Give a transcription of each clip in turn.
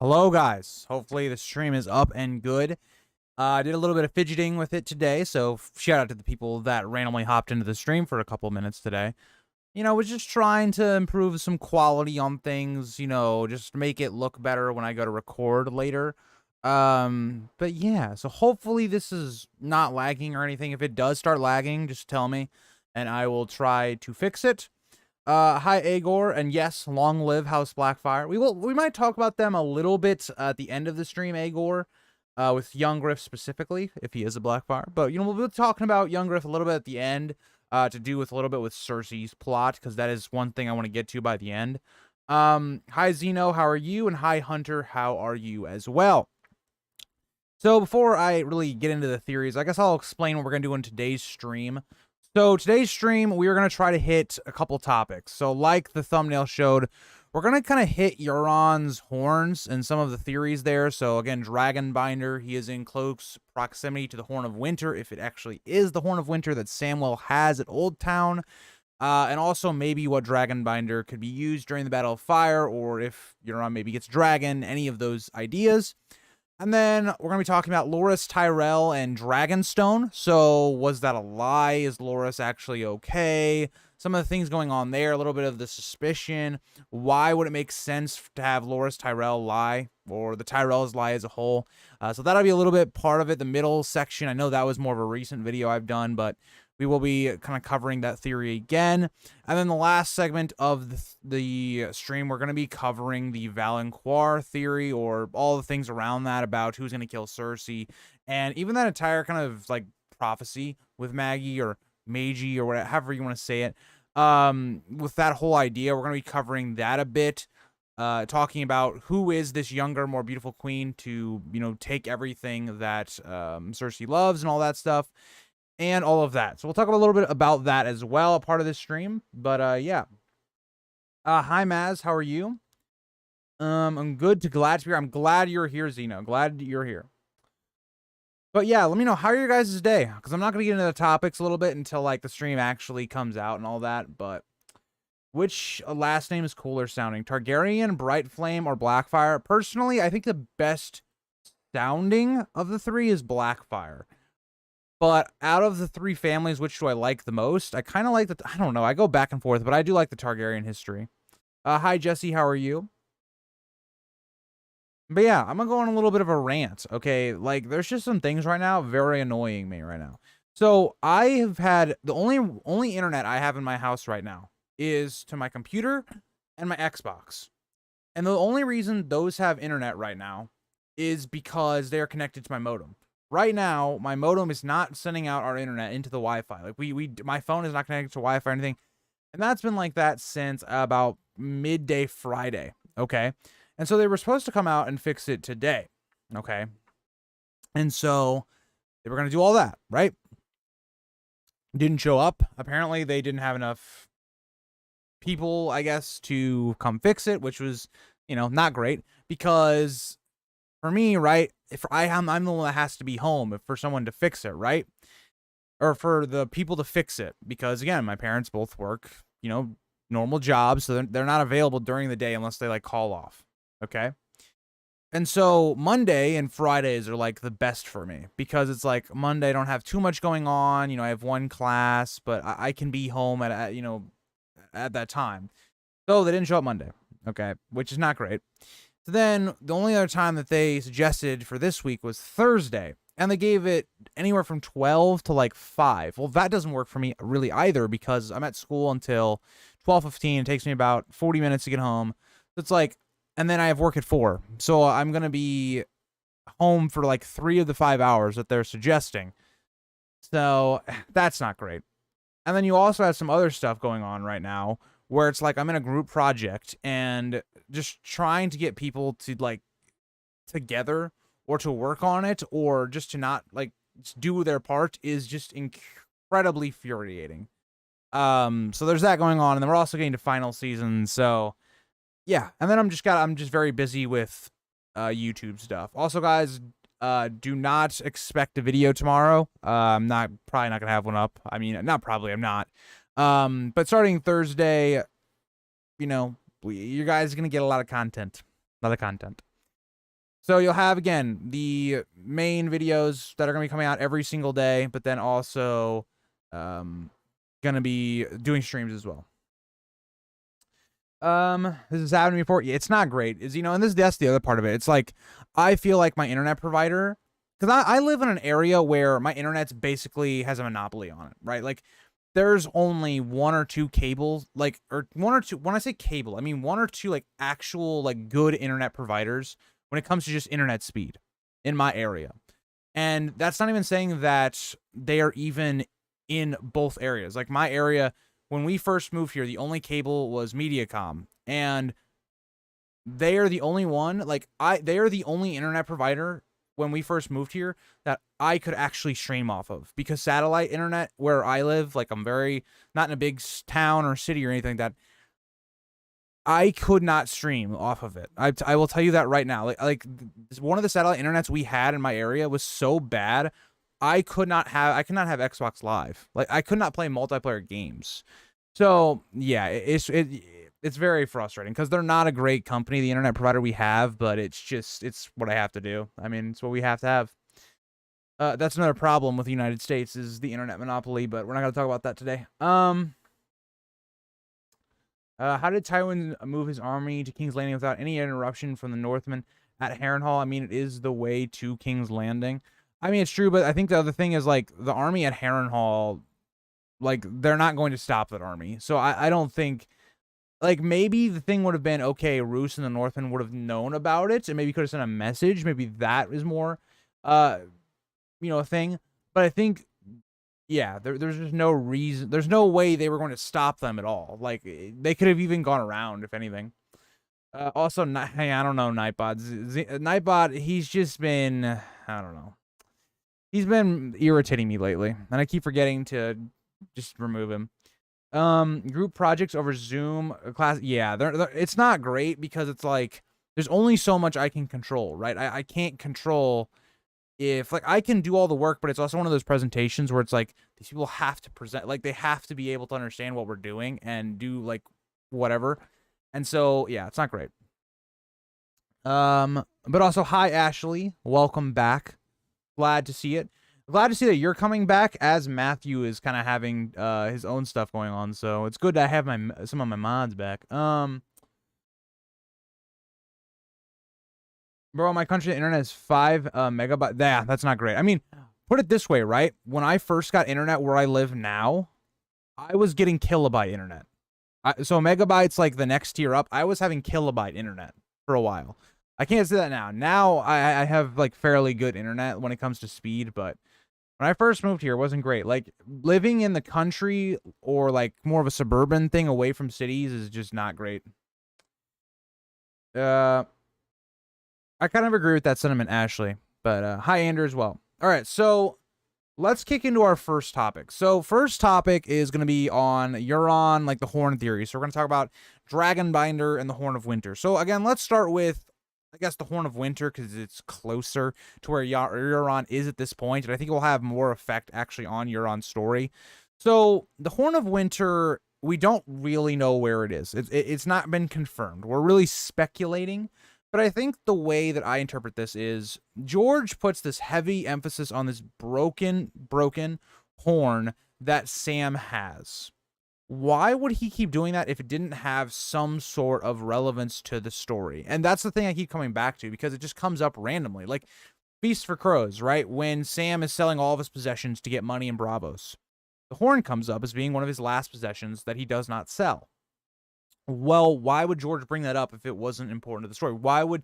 Hello, guys. Hopefully the stream is up and good. I did a little bit of fidgeting with it today, so shout out to the people that randomly hopped into the stream for a couple minutes today. Was just trying to improve some quality on things, just make it look better when I go to record later. But yeah, so hopefully this is not lagging or anything. If it does start lagging, just tell me and I will try to fix it. Hi Agor, and yes, long live House Blackfire. We might talk about them a little bit at the end of the stream, Agor, with Young Griff specifically, if he is a Blackfire. But we'll be talking about Young Griff a little bit at the end, to do with a little bit with Cersei's plot, because that is one thing I want to get to by the end. Hi Zeno, how are you? And hi Hunter, how are you as well? So before I really get into the theories, I guess I'll explain what we're gonna do in today's stream. So today's stream, we are going to try to hit a couple topics. So like the thumbnail showed, we're going to kind of hit Euron's horns and some of the theories there. So again, Dragonbinder, he is in close proximity to the Horn of Winter, if it actually is the Horn of Winter that Samwell has at Old Town. And also maybe what Dragonbinder could be used during the Battle of Fire, or if Euron maybe gets dragon, any of those ideas. And then we're going to be talking about Loras, Tyrell, and Dragonstone. So was that a lie? Is Loras actually okay? Some of the things going on there, a little bit of the suspicion. Why would it make sense to have Loras, Tyrell lie, or the Tyrells lie as a whole? So that'll be a little bit part of it, the middle section. I know that was more of a recent video I've done, but we will be kind of covering that theory again. And then the last segment of the stream, we're going to be covering the Valonqar theory, or all the things around that about who's going to kill Cersei. And even that entire kind of like prophecy with Maggie or Magi or whatever, however you want to say it. With that whole idea, we're going to be covering that a bit. Talking about who is this younger, more beautiful queen to, take everything that Cersei loves and all that stuff. And all of that. So we'll talk a little bit about that as well, a part of this stream. But yeah. Hi Maz, how are you? I'm good glad to be here. I'm glad you're here, Zeno. Glad you're here. But yeah, let me know, how are your guys' day? Because I'm not gonna get into the topics a little bit until like the stream actually comes out and all that. But which last name is cooler sounding? Targaryen, Brightflame, or Blackfire? Personally, I think the best sounding of the three is Blackfire. But out of the three families, which do I like the most? I kind of like the, I don't know, I go back and forth, but I do like the Targaryen history. Hi, Jesse, how are you? But yeah, I'm gonna go on a little bit of a rant, okay? Like, there's just some things right now very annoying me right now. So I have had, the only internet I have in my house right now is to my computer and my Xbox. And the only reason those have internet right now is because they're connected to my modem. Right now, my modem is not sending out our internet into the Wi-Fi. Like my phone is not connected to Wi-Fi or anything. And that's been like that since about midday Friday. Okay. And so they were supposed to come out and fix it today. Okay. And so they were going to do all that, right? Didn't show up. Apparently they didn't have enough people, I guess, to come fix it, which was, not great, because for me, right, if I'm the one that has to be home for someone to fix it, right? Or for the people to fix it, because again, my parents both work, normal jobs, so they're not available during the day unless they like call off. Okay. And so Monday and Fridays are like the best for me, because it's like Monday I don't have too much going on. I have one class, but I can be home at that time. So they didn't show up Monday. Okay. Which is not great. So then the only other time that they suggested for this week was Thursday, and they gave it anywhere from 12 to like 5. Well, that doesn't work for me really either, because I'm at school until 12:15. It takes me about 40 minutes to get home. So it's like, and then I have work at 4. So I'm going to be home for like 3 of the 5 hours that they're suggesting. So that's not great. And then you also have some other stuff going on right now where it's like I'm in a group project, and just trying to get people to like together or to work on it, or just to not like do their part, is just incredibly infuriating. So there's that going on, and then we're also getting to final season. So yeah, and then I'm just very busy with YouTube stuff. Also, guys, do not expect a video tomorrow. I'm probably not gonna have one up. I mean, not probably, I'm not. But starting Thursday, you guys are gonna get a lot of content. So you'll have, again, the main videos that are going to be coming out every single day, but then also going to be doing streams as well. This has happened before. Yeah, it's not great. Is, you know, and that's the other part of it. It's like, I feel like my internet provider, because I live in an area where my internet's basically has a monopoly on it, right? Like, there's only one or two cables, like, or one or two, when I say cable, I mean one or two, like, actual, like, good internet providers when it comes to just internet speed in my area. And that's not even saying that they are even in both areas. Like, my area, when we first moved here, the only cable was Mediacom, and they are the only one, like, they are the only internet provider when we first moved here that I could actually stream off of, because satellite internet where I live, like, I'm very not in a big town or city or anything, that I could not stream off of it. I will tell you that right now. Like one of the satellite internets we had in my area was so bad, I could not have Xbox Live. Like, I could not play multiplayer games. So yeah, it's very frustrating because they're not a great company, the internet provider we have, but it's what I have to do. I mean, it's what we have to have. That's another problem with the United States, is the internet monopoly, but we're not going to talk about that today. How did Tywin move his army to King's Landing without any interruption from the Northmen at Harrenhal? I mean, it is the way to King's Landing. I mean, it's true, but I think the other thing is, like, the army at Harrenhal, like, they're not going to stop that army. So I don't think, like, maybe the thing would have been, okay, Roose and the Northmen would have known about it, and maybe could have sent a message. Maybe that is more, you know, a thing. But I think, yeah, there's just no reason. There's no way they were going to stop them at all. Like, they could have even gone around, if anything. Also, hey, I don't know, Nightbot. Nightbot, he's just been, I don't know. He's been irritating me lately, and I keep forgetting to just remove him. Group projects over Zoom class. Yeah, it's not great because it's like, there's only so much I can control, right? I can't control if, like, I can do all the work, but it's also one of those presentations where it's like, these people have to present, like, they have to be able to understand what we're doing and do, like, whatever. And so, yeah, it's not great. But also, hi, Ashley. Welcome back. Glad to see it. Glad to see that you're coming back, as Matthew is kind of having his own stuff going on. So it's good to have some of my mods back. Bro, my country internet is 5 megabytes. Yeah, that's not great. I mean, put it this way, right? When I first got internet where I live now, I was getting kilobyte internet. So megabytes, like, the next tier up, I was having kilobyte internet for a while. I can't say that now. Now I have, like, fairly good internet when it comes to speed, but when I first moved here, it wasn't great. Like, living in the country, or, like, more of a suburban thing away from cities, is just not great. I kind of agree with that sentiment, Ashley. But hi, Andrew, as well. All right, so let's kick into our first topic. So first topic is going to be on Euron, like, the Horn theory. So we're going to talk about Dragonbinder and the Horn of Winter. So again, let's start with, I guess, the Horn of Winter, because it's closer to where Euron is at this point, and I think it will have more effect actually on Euron's story. So the Horn of Winter, we don't really know where it is. It's not been confirmed. We're really speculating. But I think the way that I interpret this is, George puts this heavy emphasis on this broken horn that Sam has. Why would he keep doing that if it didn't have some sort of relevance to the story? And that's the thing I keep coming back to, because it just comes up randomly. Like Feast for Crows, right? When Sam is selling all of his possessions to get money in Bravos, the horn comes up as being one of his last possessions that he does not sell. Well, why would George bring that up if it wasn't important to the story? Why would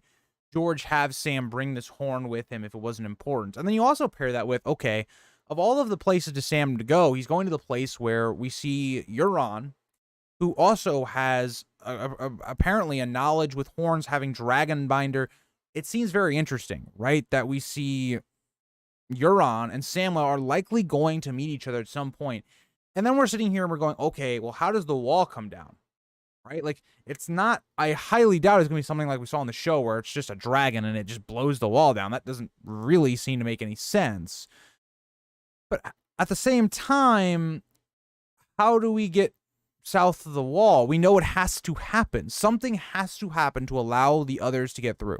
George have Sam bring this horn with him if it wasn't important? And then you also pair that with, okay, of all of the places to Sam to go, he's going to the place where we see Euron, who also has apparently a knowledge with horns, having Dragonbinder. It seems very interesting, right? That we see Euron and Samwell are likely going to meet each other at some point. And then we're sitting here and we're going, okay, well, how does the wall come down? Right? Like, it's not, I highly doubt it's going to be something like we saw in the show where it's just a dragon and it just blows the wall down. That doesn't really seem to make any sense. But at the same time, how do we get south of the wall? We know it has to happen. Something has to happen to allow the others to get through.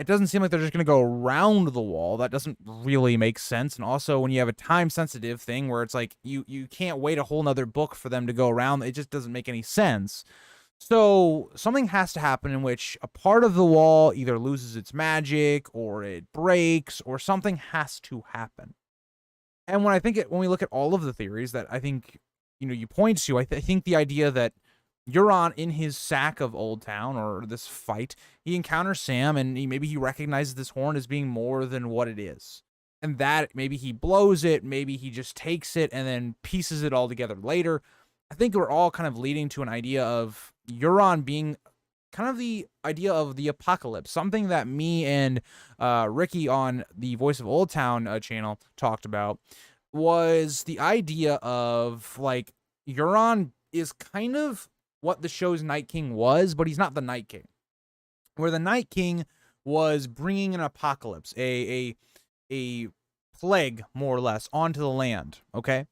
it doesn't seem like they're just going to go around the wall. That doesn't really make sense. And also, when you have a time-sensitive thing where it's like you can't wait a whole nother book for them to go around, it just doesn't make any sense. So something has to happen in which a part of the wall either loses its magic or it breaks or something has to happen. And when we look at all of the theories that I think, you point to, I think the idea that Euron, in his sack of Old Town, or this fight, he encounters Sam, and maybe he recognizes this horn as being more than what it is. And that maybe he blows it, maybe he just takes it and then pieces it all together later. I think we're all kind of leading to an idea of Euron being kind of the idea of the apocalypse, something that me and Ricky on the Voice of Old Town channel talked about, was the idea of, like, Euron is kind of what the show's Night King was, but he's not the Night King. Where the Night King was bringing an apocalypse, a plague, more or less, onto the land, okay?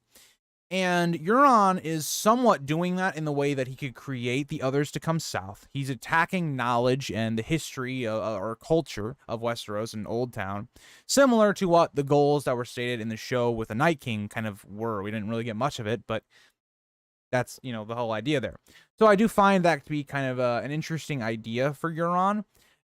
And Euron is somewhat doing that in the way that he could create the others to come south. He's attacking knowledge and the history or culture of Westeros and Old Town, similar to what the goals that were stated in the show with the Night King kind of were. We didn't really get much of it, but that's, the whole idea there. So I do find that to be kind of an interesting idea for Euron.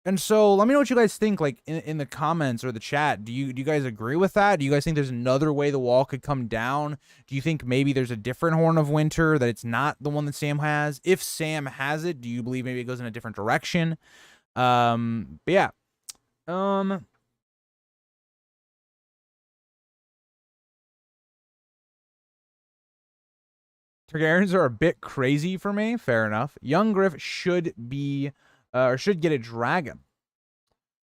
And so let me know what you guys think, like, in the comments or the chat. Do you guys agree with that? Do you guys think there's another way the wall could come down? Do you think maybe there's a different Horn of Winter, that it's not the one that Sam has? If Sam has it, do you believe maybe it goes in a different direction? But yeah. Targaryens are a bit crazy for me. Fair enough. Young Griff should be, or should get a dragon.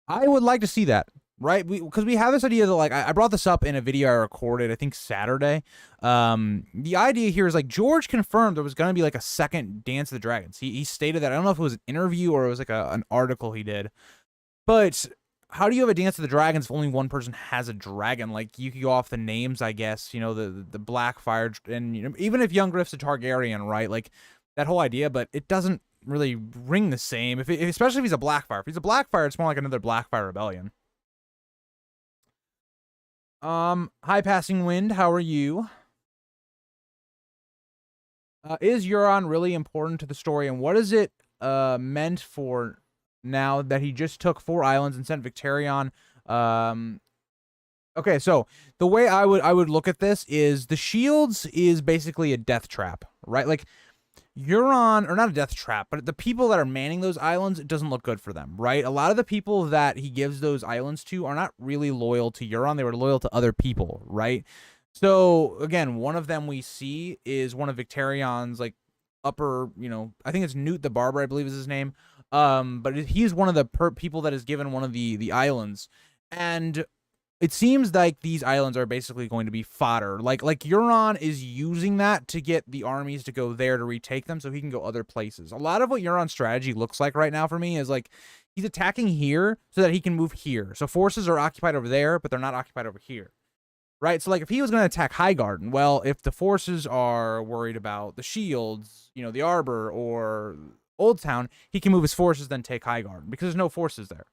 I would like to see that, right? Because we have this idea that, like, I brought this up in a video I recorded, I think Saturday. The idea here is, like, George confirmed there was going to be, like, a second Dance of the Dragons. He stated that. I don't know if it was an interview or it was, like, an article he did. But how do you have a Dance of the Dragons if only one person has a dragon? Like, you could go off the names, I guess, the Blackfire, and, even if Young Griff's a Targaryen, right? Like, that whole idea, but it doesn't really ring the same, especially if he's a Blackfire. If he's a Blackfire, it's more like another Blackfire rebellion. High Passing Wind, how are you? Is Euron really important to the story, and what is it meant for now that he just took 4 islands and sent Victarion? Okay, so the way I would look at this is the shields is basically a death trap, right? Like, Euron, or not a death trap, but the people that are manning those islands, it doesn't look good for them, right? A lot of the people that he gives those islands to are not really loyal to Euron. They were loyal to other people, right? So, again, one of them we see is one of Victarion's, like, upper, I think it's Newt the Barber, I believe is his name. But he's one of the people that is given one of the islands. And it seems like these islands are basically going to be fodder. Like Euron is using that to get the armies to go there to retake them so he can go other places. A lot of what Euron's strategy looks like right now for me is, like, he's attacking here so that he can move here. So forces are occupied over there, but they're not occupied over here. Right? So, like, if he was going to attack Highgarden, well, if the forces are worried about the shields, the Arbor, or Old Town, he can move his forces, then take Highgarden, because there's no forces there.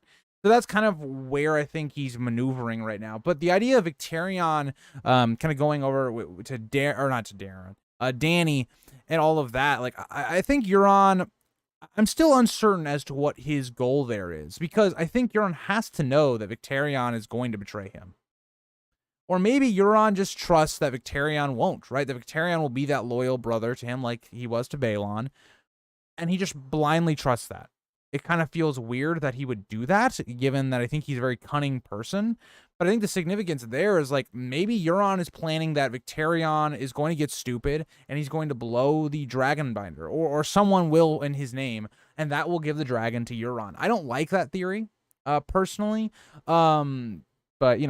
So that's kind of where I think he's maneuvering right now. But the idea of Victarion kind of going over to Dany and all of that, like, I think Euron, I'm still uncertain as to what his goal there is, because I think Euron has to know that Victarion is going to betray him. Or maybe Euron just trusts that Victarion won't, right? That Victarion will be that loyal brother to him like he was to Balon, and he just blindly trusts that. It kind of feels weird that he would do that, given that I think he's a very cunning person. But I think the significance there is, like, maybe Euron is planning that Victarion is going to get stupid and he's going to blow the Dragonbinder, or someone will in his name, and that will give the dragon to Euron. I don't like that theory, personally. But,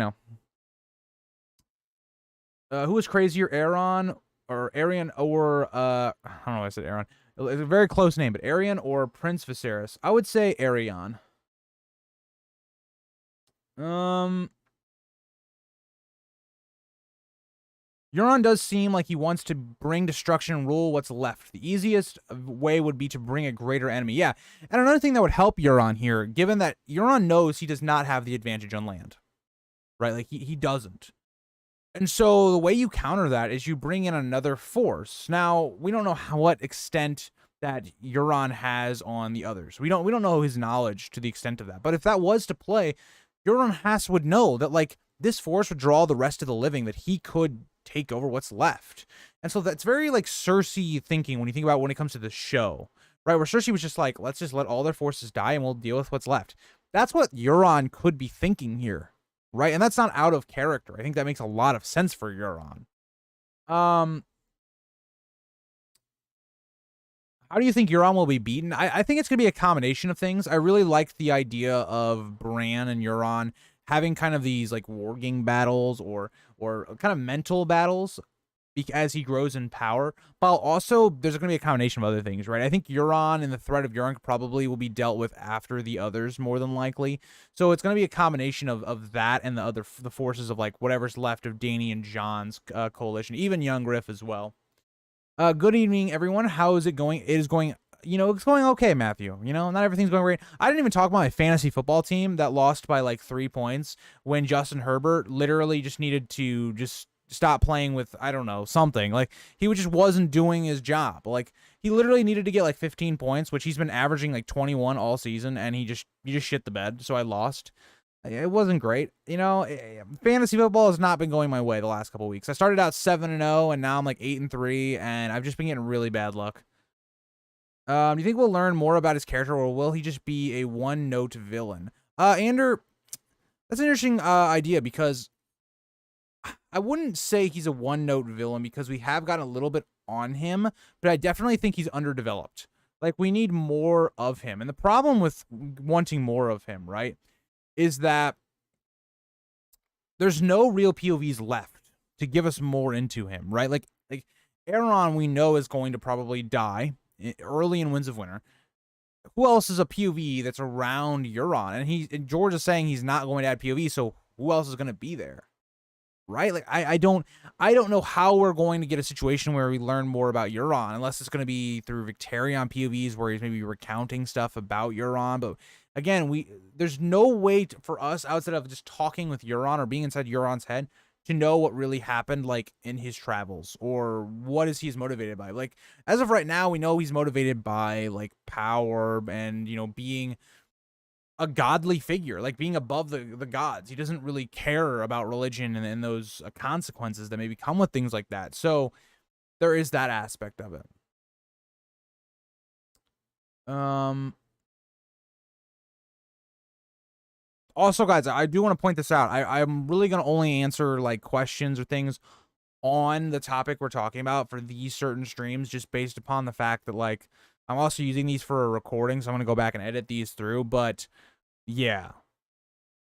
who is crazier, Euron or Aerion, or I don't know why I said Euron. It's a very close name, but Aerion or Prince Viserys? I would say Aerion. Euron does seem like he wants to bring destruction and rule what's left. The easiest way would be to bring a greater enemy. Yeah, and another thing that would help Euron here, given that Euron knows he does not have the advantage on land, right? Like, he doesn't. And so the way you counter that is you bring in another force. Now, we don't know what extent that Euron has on the others. We don't know his knowledge to the extent of that. But if that was to play, Euron would know that, like, this force would draw the rest of the living, that he could take over what's left. And so that's very, like, Cersei thinking when you think about when it comes to the show, right? Where Cersei was just like, let's just let all their forces die and we'll deal with what's left. That's what Euron could be thinking here, right? And that's not out of character. I think that makes a lot of sense for Euron. How do you think Euron will be beaten? I think it's going to be a combination of things. I really liked the idea of Bran and Euron having kind of these, like, warging battles or kind of mental battles as he grows in power. But also, there's going to be a combination of other things, right? I think Euron and the threat of Euron probably will be dealt with after the others, more than likely. So it's going to be a combination of that and the forces of, like, whatever's left of Dany and Jon's coalition, even Young Griff as well. Good evening, everyone. How is it going? It is going, it's going okay, Matthew. Not everything's going great. I didn't even talk about my fantasy football team that lost by, like, 3 points when Justin Herbert literally just needed to just stop playing with, I don't know, something. Like, he just wasn't doing his job. Like, he literally needed to get, like, 15 points, which he's been averaging, like, 21 all season, and he just shit the bed, so I lost. It wasn't great. Fantasy football has not been going my way the last couple weeks. I started out 7-0, and now I'm like 8-3, and I've just been getting really bad luck. Do you think we'll learn more about his character, or will he just be a one-note villain? Ander, that's an interesting idea, because I wouldn't say he's a one-note villain, because we have gotten a little bit on him, but I definitely think he's underdeveloped. Like, we need more of him. And the problem with wanting more of him, right, is that there's no real POVs left to give us more into him, right? Like Euron, we know, is going to probably die early in Winds of Winter. Who else is a POV that's around Euron? And George is saying he's not going to add POV, so who else is going to be there? Right? Like, I don't know how we're going to get a situation where we learn more about Euron, unless it's going to be through Victarion POVs where he's maybe recounting stuff about Euron. But again, there's no way for us, outside of just talking with Euron or being inside Euron's head, to know what really happened, like, in his travels, or what is he's motivated by. Like, as of right now, we know he's motivated by, like, power and, being a godly figure, like being above the gods. He doesn't really care about religion and those consequences that maybe come with things like that. So there is that aspect of it. Also, guys, I do want to point this out. I'm really going to only answer, like, questions or things on the topic we're talking about for these certain streams, just based upon the fact that, like, I'm also using these for a recording, so I'm going to go back and edit these through. But yeah.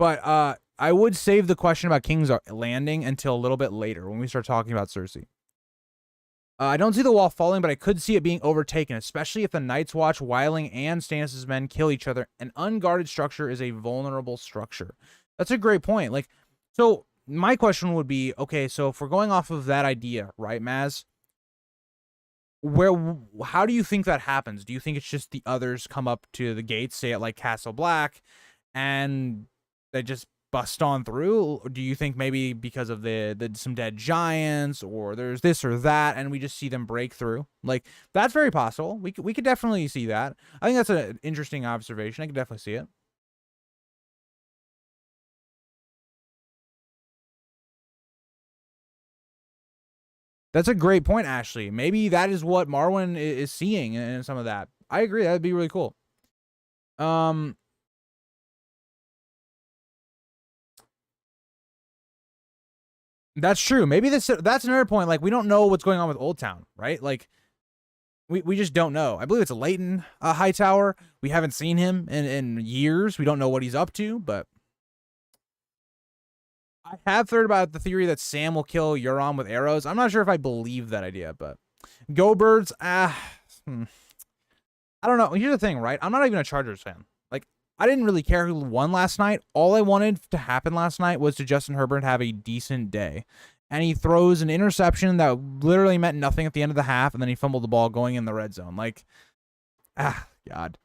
But I would save the question about King's Landing until a little bit later when we start talking about Cersei. I don't see the wall falling, but I could see it being overtaken, especially if the Night's Watch, Wyling, and Stannis' men kill each other. An unguarded structure is a vulnerable structure. That's a great point. Like, so my question would be, okay, so if we're going off of that idea, right, Maz? How do you think that happens? Do you think it's just the others come up to the gates, say at, like, Castle Black, and they just bust on through? Or do you think maybe because of the some dead giants, or there's this or that, and we just see them break through? Like, that's very possible. We could definitely see that. I think that's an interesting observation. I could definitely see it. That's a great point, Ashley. Maybe that is what Marwyn is seeing in some of that. I agree. That'd be really cool. That's true. Maybe that's another point. Like, we don't know what's going on with Old Town, right? Like, we just don't know. I believe it's a Leighton Hightower. We haven't seen him in years. We don't know what he's up to, but I have heard about the theory that Sam will kill Euron with arrows. I'm not sure if I believe that idea, but Go Birds, I don't know. Here's the thing, right? I'm not even a Chargers fan. Like, I didn't really care who won last night. All I wanted to happen last night was to Justin Herbert have a decent day. and he throws an interception that literally meant nothing at the end of the half, and then he fumbled the ball going in the red zone. Like, God.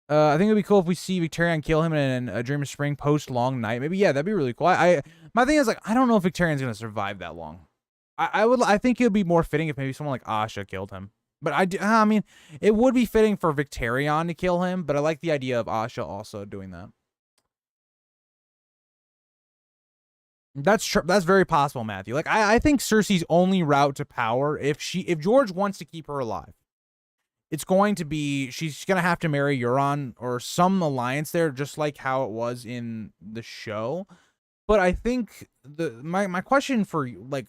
I think it'd be cool if we see Victarion kill him in a Dream of Spring post long night. Maybe, yeah, that'd be really cool. My thing is, like, I don't know if Victarion's gonna survive that long. I think it would be more fitting if maybe someone like Asha killed him. But I mean, it would be fitting for Victarion to kill him, but I like the idea of Asha also doing that. That's true. That's very possible, Matthew. Like, I think Cersei's only route to power, if George wants to keep her alive, it's going to be, she's going to have to marry Euron or some alliance there, just like how it was in the show. But I think my question for, like,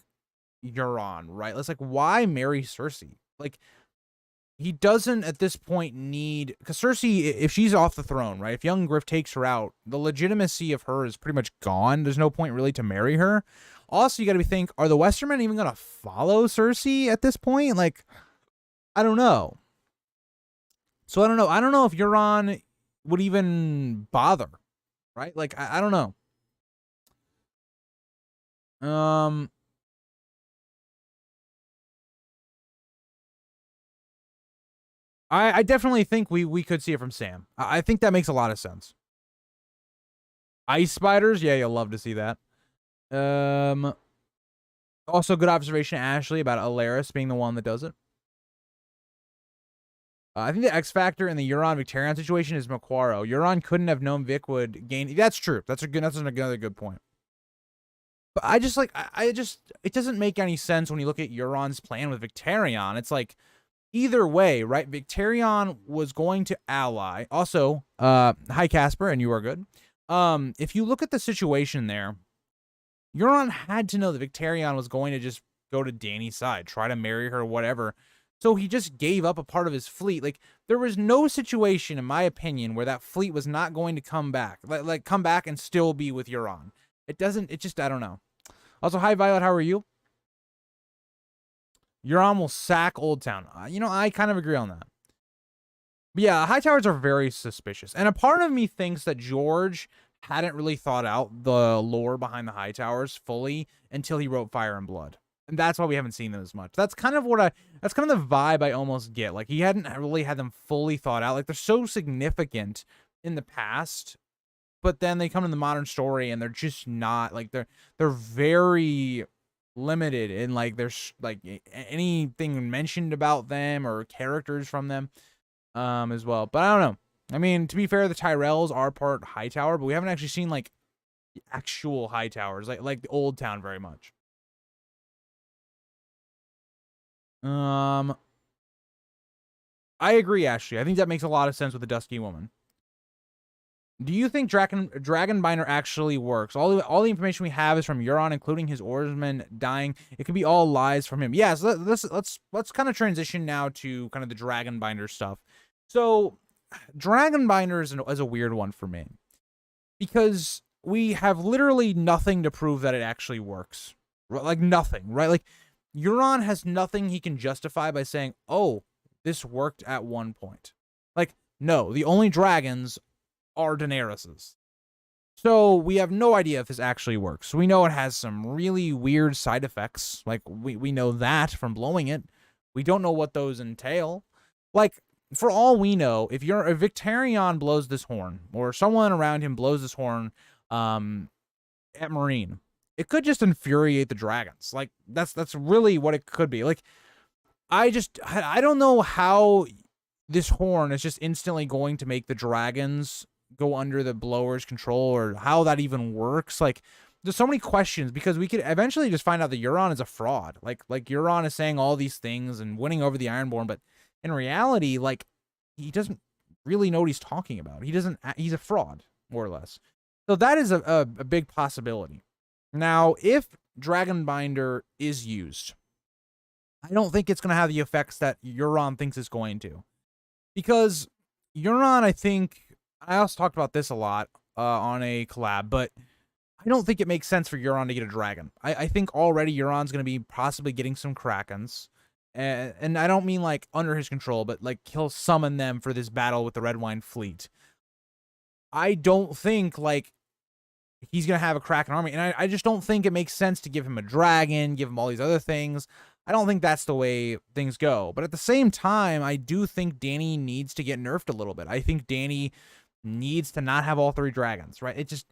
Euron, right? It's like, why marry Cersei? Like, he doesn't at this point need, because Cersei, if she's off the throne, right? If young Griff takes her out, the legitimacy of her is pretty much gone. There's no point really to marry her. Also, you got to think, are the Westermen even going to follow Cersei at this point? Like, I don't know. So I don't know. I don't know if Euron would even bother, right? Like, I don't know. I definitely think we could see it from Sam. I think that makes a lot of sense. Ice spiders, yeah, you'll love to see that. Also, good observation, Ashley, about Loras being the one that does it. I think the X factor in the Euron Victarion situation is Maquaro. Euron couldn't have known Vic would gain. That's true. That's another good point. But I just like it doesn't make any sense when you look at Euron's plan with Victarion. It's like, either way, right? Victarion was going to ally. Also, hi Casper, and you are good. If you look at the situation there, Euron had to know that Victarion was going to just go to Dany's side, try to marry her, whatever. So he just gave up a part of his fleet. Like, there was no situation, in my opinion, where that fleet was not going to come back. Like come back and still be with Euron. It just, I don't know. Also, hi Violet, how are you? Euron will sack Old Town. I kind of agree on that. But yeah, High Towers are very suspicious. And a part of me thinks that George hadn't really thought out the lore behind the High Towers fully until he wrote Fire and Blood. And that's why we haven't seen them as much. That's kind of that's kind of the vibe I almost get. Like, he hadn't really had them fully thought out. Like, they're so significant in the past, but then they come in the modern story and they're just not, like, they're very limited in, like, there's like anything mentioned about them or characters from them as well. But I don't know. I mean, to be fair, the Tyrells are part High Tower, but we haven't actually seen, like, the actual High Towers, like the Old Town very much. I agree, Ashley. I think that makes a lot of sense with the Dusky Woman. Do you think Dragonbinder actually works? All the information we have is from Euron, including his oarsmen dying. It could be all lies from him. Yeah, so let's kind of transition now to kind of the Dragonbinder stuff. So, Dragonbinder is a weird one for me, because we have literally nothing to prove that it actually works. Like, nothing, right? Like, Euron has nothing he can justify by saying, oh, this worked at one point. Like, no, the only dragons are Daenerys's. So we have no idea if this actually works. We know it has some really weird side effects. Like, we know that from blowing it. We don't know what those entail. Like, for all we know, if Victarion blows this horn, or someone around him blows this horn at Marine, it could just infuriate the dragons. Like, that's really what it could be. Like, I don't know how this horn is just instantly going to make the dragons go under the blower's control, or how that even works. Like, there's so many questions, because we could eventually just find out that Euron is a fraud. Like Euron is saying all these things and winning over the Ironborn, but in reality, like, he doesn't really know what he's talking about. He's a fraud, more or less. So that is a big possibility. Now, if Dragonbinder is used, I don't think it's going to have the effects that Euron thinks it's going to. Because Euron, I also talked about this a lot on a collab, but I don't think it makes sense for Euron to get a dragon. I think already Euron's going to be possibly getting some Krakens. And I don't mean, like, under his control, but, like, he'll summon them for this battle with the Red Wine fleet. I don't think, like, he's going to have a Kraken army. And I just don't think it makes sense to give him a dragon, give him all these other things. I don't think that's the way things go. But at the same time, I do think Dany needs to get nerfed a little bit. I think Dany needs to not have all 3 dragons, right? It just,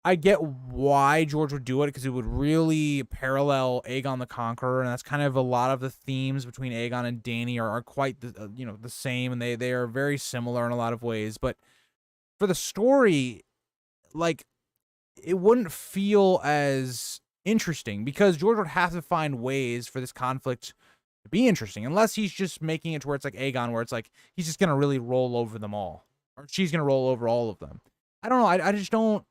I get why George would do it, because it would really parallel Aegon the Conqueror, and that's kind of a lot of the themes between Aegon and Dany are quite the, the same, and they are very similar in a lot of ways. But for the story, like, it wouldn't feel as interesting, because George would have to find ways for this conflict to be interesting, unless he's just making it to where it's like Aegon, where it's like he's just gonna really roll over them all, or she's gonna roll over all of them. I don't know. I just don't.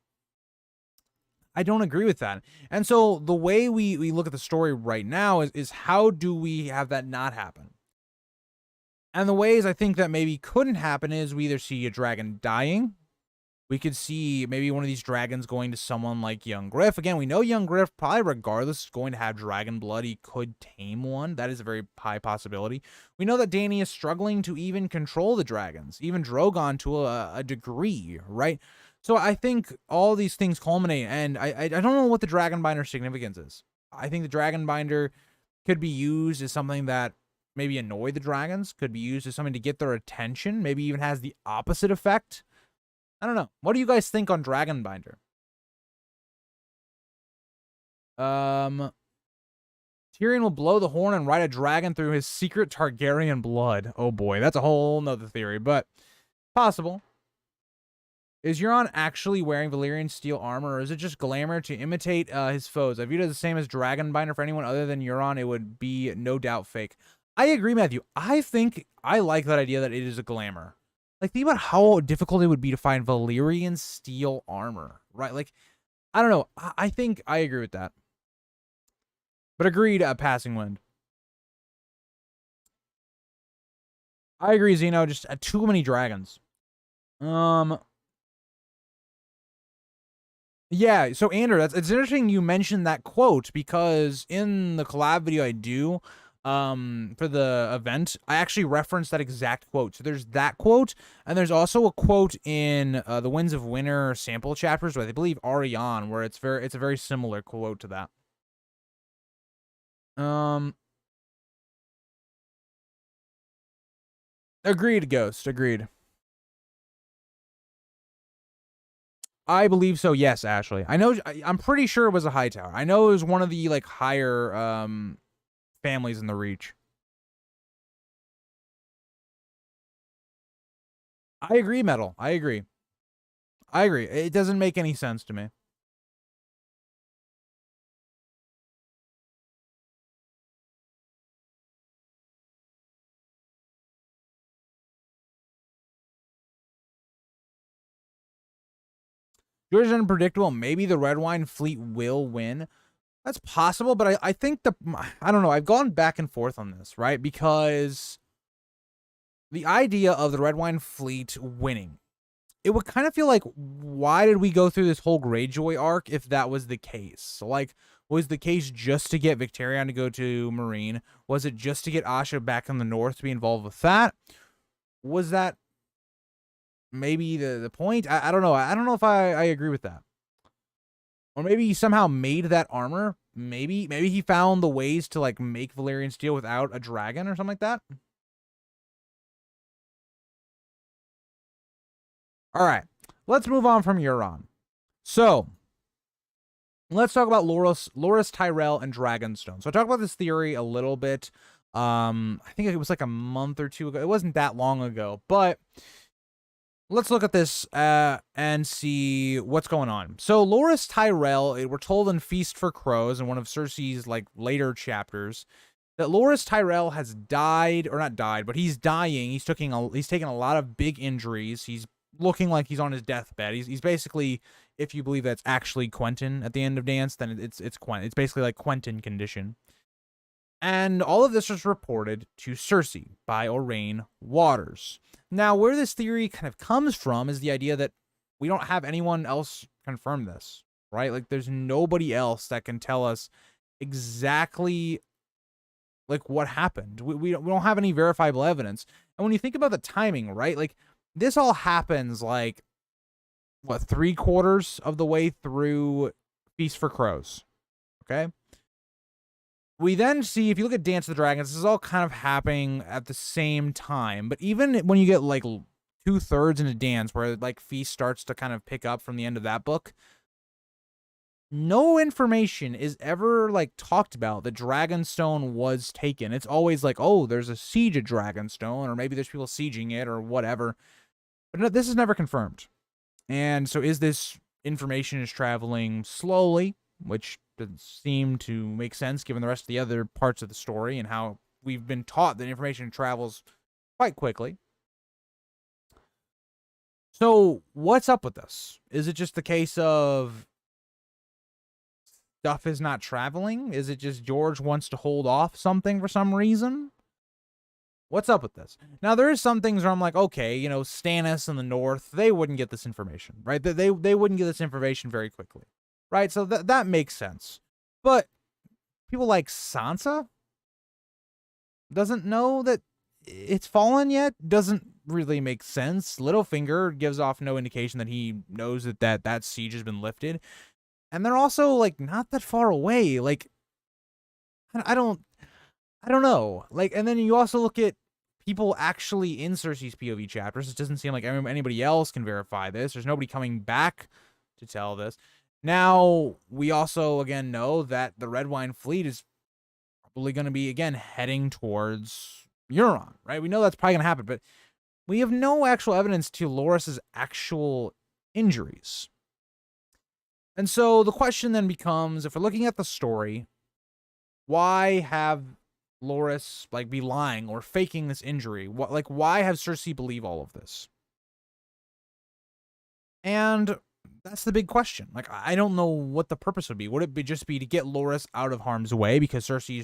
I don't agree with that. And so the way we look at the story right now is how do we have that not happen? And the ways I think that maybe couldn't happen is we either see a dragon dying. We could see maybe one of these dragons going to someone like Young Griff. Again, we know Young Griff, probably regardless, is going to have dragon blood. He could tame one. That is a very high possibility. We know that Dany is struggling to even control the dragons, even Drogon to a degree, right? So I think all these things culminate, and I don't know what the Dragonbinder significance is. I think the Dragonbinder could be used as something that maybe annoy the dragons, could be used as something to get their attention, maybe even has the opposite effect. I don't know. What do you guys think on Dragonbinder? Tyrion will blow the horn and ride a dragon through his secret Targaryen blood. Oh boy, that's a whole nother theory, but possible. Is Euron actually wearing Valyrian steel armor, or is it just glamour to imitate his foes? I view it as the same as Dragonbinder. For anyone other than Euron, it would be no doubt fake. I agree, Matthew. I think I like that idea that it is a glamour. Like, think about how difficult it would be to find Valyrian steel armor, right? Like, I don't know. I think I agree with that. But agreed, passing wind. I agree, Zeno. Just too many dragons. Yeah, so Andrew, it's interesting you mentioned that quote, because in the collab video I do for the event, I actually referenced that exact quote. So there's that quote, and there's also a quote in the Winds of Winter sample chapters with, I believe, Ariane, where it's a very similar quote to that. Agreed, Ghost. Agreed. I believe so. Yes, Ashley. I know. I'm pretty sure it was a high tower. I know it was one of the like higher families in the Reach. I agree, Metal. I agree. I agree. It doesn't make any sense to me. George is unpredictable. Maybe the Red Wine fleet will win. That's possible, but I think I don't know. I've gone back and forth on this, right? Because the idea of the Red Wine fleet winning, it would kind of feel like, why did we go through this whole Greyjoy arc if that was the case? So, like, was the case just to get Victarion to go to Meereen? Was it just to get Asha back in the north to be involved with that? Was that maybe the point? I don't know. I don't know if I agree with that. Or maybe he somehow made that armor. Maybe he found the ways to like make Valyrian steel without a dragon or something like that. All right, let's move on from Euron. So let's talk about Loras Tyrell, and Dragonstone. So I talked about this theory a little bit. I think it was like a month or two ago. It wasn't that long ago, but let's look at this and see what's going on. So Loras Tyrell, we're told in Feast for Crows, in one of Cersei's like later chapters, that Loras Tyrell has died, or not died, but he's dying. He's taking a lot of big injuries. He's looking like he's on his deathbed. He's basically, if you believe that's actually Quentin at the end of Dance, then it's Quentin. It's basically like Quentin condition. And all of this was reported to Cersei by Orain Waters. Now, where this theory kind of comes from is the idea that we don't have anyone else confirm this, right? Like, there's nobody else that can tell us exactly like what happened. We don't have any verifiable evidence. And when you think about the timing, right? Like, this all happens like what, 3/4 of the way through Feast for Crows. Okay. We then see, if you look at Dance of the Dragons, this is all kind of happening at the same time. But even when you get like 2/3 into Dance, where like Feast starts to kind of pick up from the end of that book, no information is ever like talked about that Dragonstone was taken. It's always like, oh, there's a siege at Dragonstone, or maybe there's people sieging it, or whatever. But no, this is never confirmed. And so is this information is traveling slowly, which doesn't seem to make sense given the rest of the other parts of the story and how we've been taught that information travels quite quickly. So what's up with this? Is it just the case of stuff is not traveling? Is it just George wants to hold off something for some reason? What's up with this? Now, there is some things where I'm like, okay, you know, Stannis in the north, they wouldn't get this information, right? They wouldn't get this information very quickly, right? So that makes sense. But people like Sansa doesn't know that it's fallen yet, doesn't really make sense. Littlefinger gives off no indication that he knows that siege has been lifted. And they're also like not that far away. Like, I don't know. Like, and then you also look at people actually in Cersei's POV chapters. It doesn't seem like anybody else can verify this. There's nobody coming back to tell this. Now, we also, again, know that the Red Wine Fleet is probably going to be, again, heading towards Euron, right? We know that's probably going to happen, but we have no actual evidence to Loras' actual injuries. And so the question then becomes, if we're looking at the story, why have Loras like be lying or faking this injury? Why have Cersei believe all of this? And that's the big question. Like, I don't know what the purpose would be. Would it just be to get Loras out of harm's way because Cersei's